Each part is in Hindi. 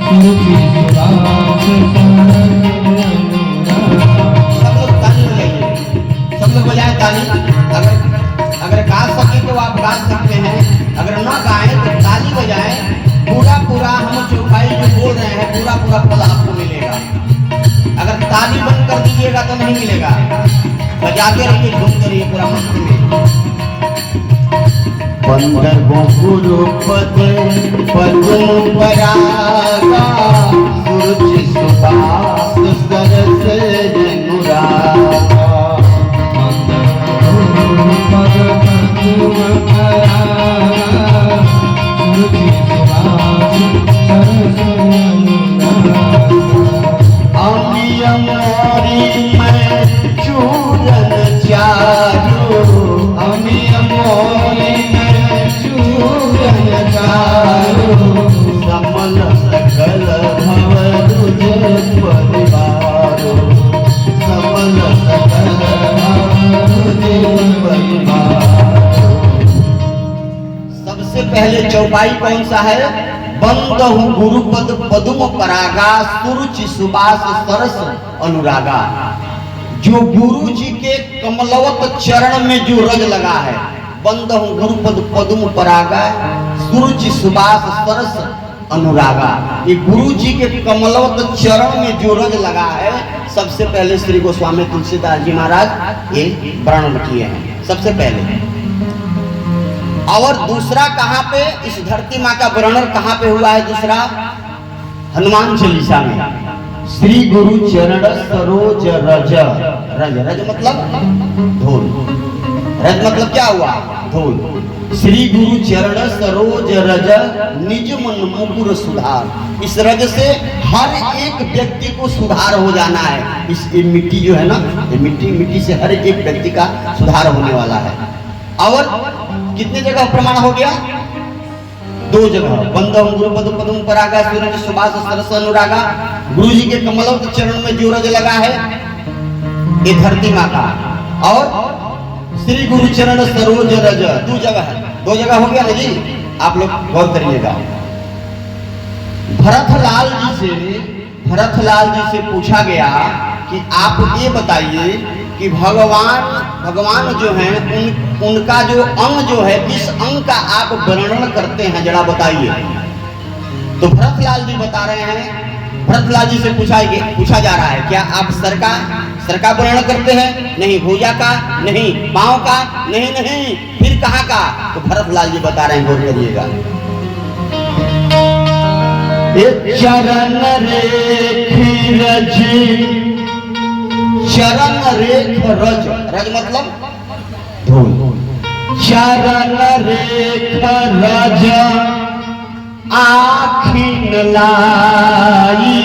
सुरुचि सुबास सब लोग ताली बजाइए, सब लोग बजाएं ताली। अगर गा सके तो आप गा सकते हैं, अगर ना गाएं तो ताली बजाएं। पूरा हम चौपाई जो बोल रहे हैं पूरा फल आपको मिलेगा। अगर ताली बंद कर दीजिएगा तो नहीं मिलेगा। बजाते रहिए, घूमते रहिए पूरा मस्ती में। पंद्रह गुरुपद पद्म परागा सुरुचि सुबास सरस अनुरागा। पद पद्म परागा सुरुचि सुबास सरस अमी अमोरी में चूरन चारो, अमी अमोरी चूरन चारो। समल सकल भवरुज परिवारो, समल सकल भवरुज परिवारो। सबसे पहले चौपाई कौन सा है? बंदहु गुरुपद पद्म परागा सुरुचि सुबास सरस अनुरागा। जो गुरु जी के कमलवत चरण में जो रज लगा है, बंदहु गुरुपद पद्म परागा सुरुचि सुबास सरस अनुरागा। ये गुरु जी के कमलवत चरण में जो रज लगा है, सबसे पहले श्री गोस्वामी तुलसीदास जी महाराज ये वर्णन किए हैं सबसे पहले। और दूसरा कहाँ पे, इस धरती माँ का वर्णन कहाँ पे हुआ है? दूसरा हनुमान चालीसा में। श्री गुरु चरण सरोज रज, रज रज मतलब धूल, रज मतलब क्या हुआ? धूल। श्री गुरु चरण सरोज रज निज मन मुकुर सुधार। इस रज से हर एक व्यक्ति को सुधार हो जाना है। इस ये मिट्टी जो है ना, ये मिट्टी से हर एक व्यक्ति का सुधार होने वाला है। और कितने जगह प्रमाण हो गया? 2 जगह। बंदहु गुरुपद पद्म परागा सुरुचि सुबास सरस अनुरागा। गुरु जी के कमलों के चरण में जो रज लगा है ये धरती माँ का। और श्री गुरु चरण सरोज रज 2 जगह है। 2 जगह हो गया ना जी। आप लोग गौर करिएगा। भरतलाल जी से पूछा गया कि आप ये बताइए कि भगवान जो हैं उनका जो अंग जो है, इस अंग का आप वर्णन करते हैं, जरा बताइए। तो भरतलाल जी बता रहे हैं। भरतलाल जी से पूछा जा रहा है, क्या आप सर का वर्णन करते हैं? नहीं। भुजा का? नहीं। पांव का? नहीं। फिर कहाँ का? तो भरतलाल जी बता रहे हैं, गौर करिएगा। चरण रेख रज, चरण रेख रज, रज मतलब धूल। चरण रेख रज आखिन लाई,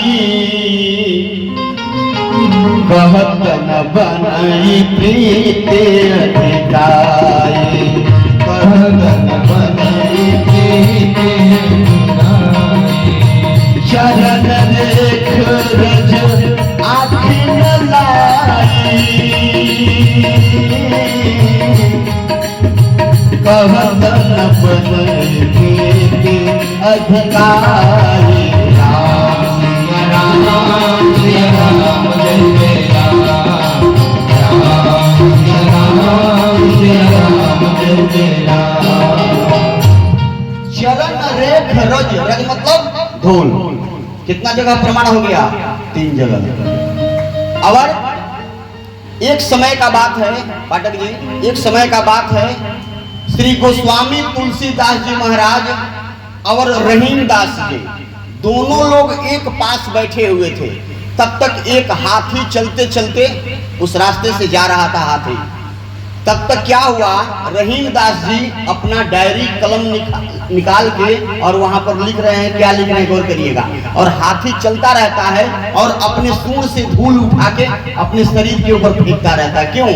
कहत न बनई प्रीत अधिकाई, कहत न बनई प्रीत अधिकाई। चरण रेख रज आखिन लाई, कहत न बनई प्रीत अधिकाई। राम सिया राम जय जय राम, राम सिया राम जय जय राम। चरण रेख रज, रज मतलब धूल। कितना जगह प्रमाण हो गया? 3 जगह। और एक समय का बात है पाठक जी, एक समय का बात है, श्री गोस्वामी तुलसीदास जी महाराज और रहीम दास जी दोनों लोग एक पास बैठे हुए थे। तब तक एक हाथी चलते चलते उस रास्ते से जा रहा था हाथी। तब तक क्या हुआ, रहीम दास जी अपना डायरी कलम निकाल के और वहां पर लिख रहे हैं। क्या लिख रहे हैं गौर करिएगा। और हाथी चलता रहता है और अपने सूंड से धूल उठा के अपने शरीर के ऊपर फेंकता रहता है। क्यों?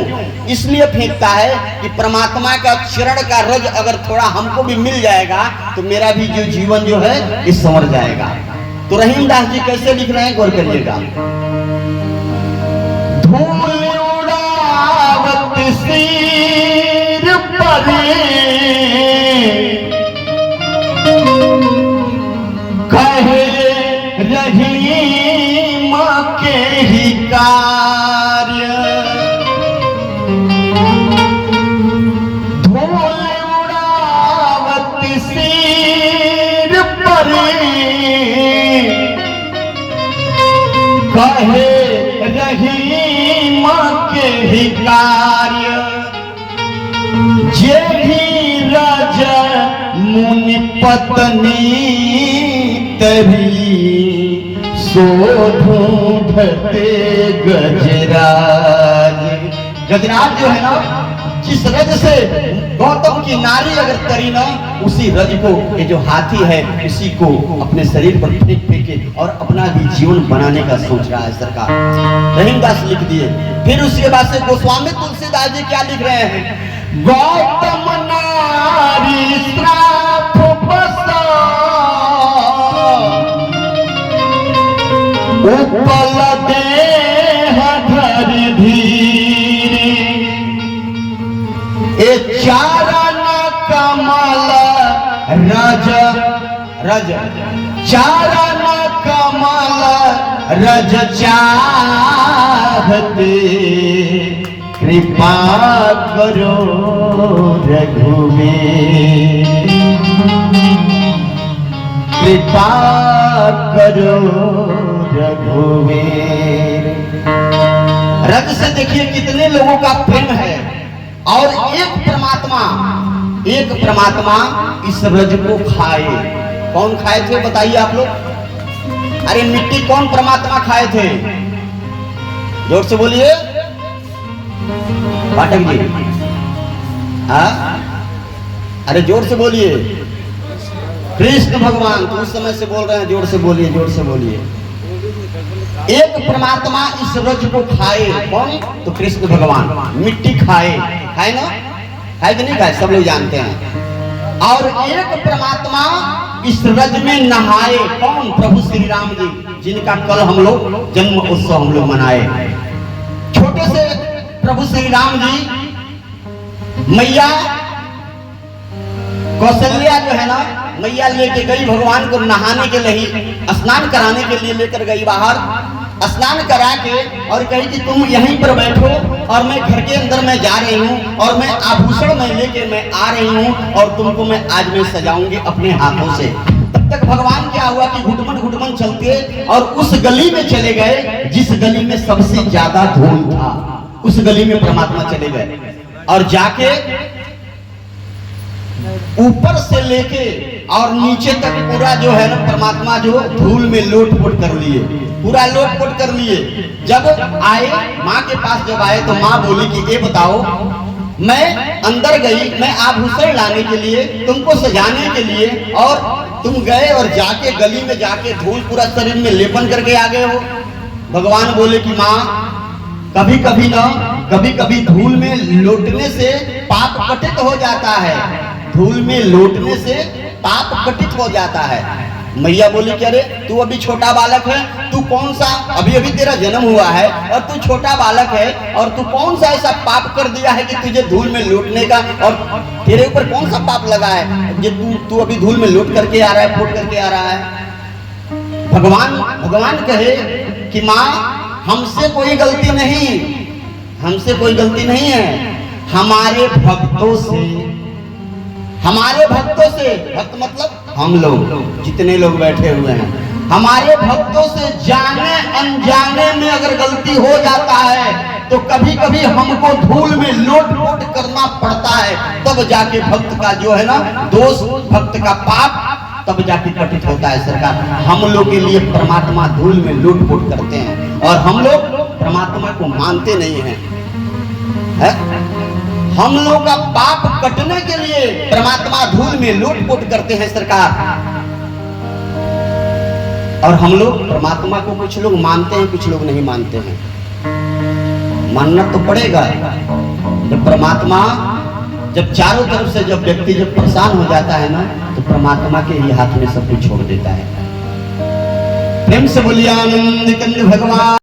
इसलिए फेंकता है कि परमात्मा का चरण का रज अगर थोड़ा हमको भी मिल जाएगा तो मेरा भी जो जीवन जो है ये संवर जाएगा। तो रहीम दास जी कैसे लिख रहे हैं गौर करिएगा। धूल उड़ावत सिर पर रहीम के ही कार्य धूल उड़ावत सिर पर कहे रहीम के ही कार्य जे भी राज मुनि पत्नी तभी सो ढूंढते गजराज। गजराज जो है ना, जिस रज से गौतम की नारी अगर तरी ना, उसी रज को ये जो हाथी है उसी को अपने शरीर पर फेंक फेंके और अपना भी जीवन बनाने का सोच रहा है सरकार। रहीमदास लिख दिए। फिर उसके बाद से गोस्वामी तुलसीदास जी क्या लिख रहे हैं? गौतम नारी श्राप बसा उपल देह धर धीरे ए चारण कमल रज रज चारण कमल रज चाहते कृपा करो रघुवीर कृपा करो रघुवीर। रज से देखिए कितने लोगों का प्रेम है और एक परमात्मा इस रज को खाए। कौन खाए थे बताइए आप लोग? अरे मिट्टी कौन परमात्मा खाए थे? जोर से बोलिए पाठक जी। अरे जोर से बोलिए। कृष्ण भगवान। तो उस समय से बोल रहे हैं, जोर से बोलिए, जोर से बोलिए। एक परमात्मा इस रज को खाए। कौन? तो कृष्ण भगवान। मिट्टी खाए, खाए ना? खाए कि नहीं खाए? सब लोग जानते हैं। और एक परमात्मा इस रज में नहाए। कौन? प्रभु श्री राम जी, जिनका कल हम लोग जन्म उत्सव हम लोग मनाए। छोटे से प्रभु श्री राम जी, मैया कौशल्या जो है ना, मैया लेके गई भगवान को नहाने के लिए, स्नान कराने के लिए लेकर गई बाहर। स्नान करा के और कही कि तुम यहीं पर बैठो और मैं घर के अंदर में जा रही हूँ और मैं आभूषण में लेके मैं आ रही हूँ और तुमको मैं आज मैं सजाऊंगी अपने हाथों से। तब तक भगवान क्या हुआ कि घुटमन घुटमन चलते और उस गली में चले गए जिस गली में सबसे ज्यादा धूल था। उस गली में परमात्मा चले गए और जाके ऊपर से लेके और नीचे तक पूरा जो है ना परमात्मा जो धूल में लोटपोट कर लिए, पूरा लोटपोट कर लिए। जब आए माँ के पास, जब आए तो माँ बोली कि ये बताओ, मैं अंदर गई, मैं आभूषण लाने के लिए, तुमको सजाने के लिए, और तुम गए और जाके गली में जाके धूल पूरा शरीर में लेपन करके आ गए हो। भगवान बोले कि माँ, कभी कभी ना, कभी कभी धूल में लोटने से पाप कटित हो जाता है। धूल में लोटने से पाप कटित हो जाता है। मैया बोली कि अरे तू अभी छोटा बालक है, तू कौन सा, अभी अभी तेरा जन्म हुआ है और तू छोटा बालक है और तू कौन सा ऐसा पाप कर दिया है कि तुझे धूल में लौटने का, और तेरे ऊपर कौन सा पाप लगा है जो तू अभी धूल में लौट करके आ रहा है, फूट करके आ रहा है। भगवान कहे कि माँ, हमसे कोई गलती नहीं, हमसे कोई गलती नहीं है, हमारे भक्तों से, भक्त मतलब हम लोग जितने लोग बैठे हुए हैं, हमारे भक्तों से जाने अनजाने में अगर गलती हो जाता है तो कभी कभी हमको धूल में लोट करना पड़ता है, तब जाके भक्त का जो है ना दोष, भक्त का पाप तब जाके कटित होता है। सरकार, हम लोग के लिए परमात्मा धूल में लोट करते हैं और हम लोग परमात्मा को मानते नहीं हैं, है? हम लोग का पाप कटने के लिए परमात्मा धूल में लोट करते हैं सरकार। और हम लोग परमात्मा को कुछ लोग मानते हैं, कुछ लोग नहीं मानते हैं। मानना तो पड़ेगा। जब परमात्मा, जब चारों तरफ से जब व्यक्ति जब परेशान हो जाता है ना, तो परमात्मा के ही हाथ में सब कुछ छोड़ देता है। प्रेम से बोलिए आनंद कंद भगवान।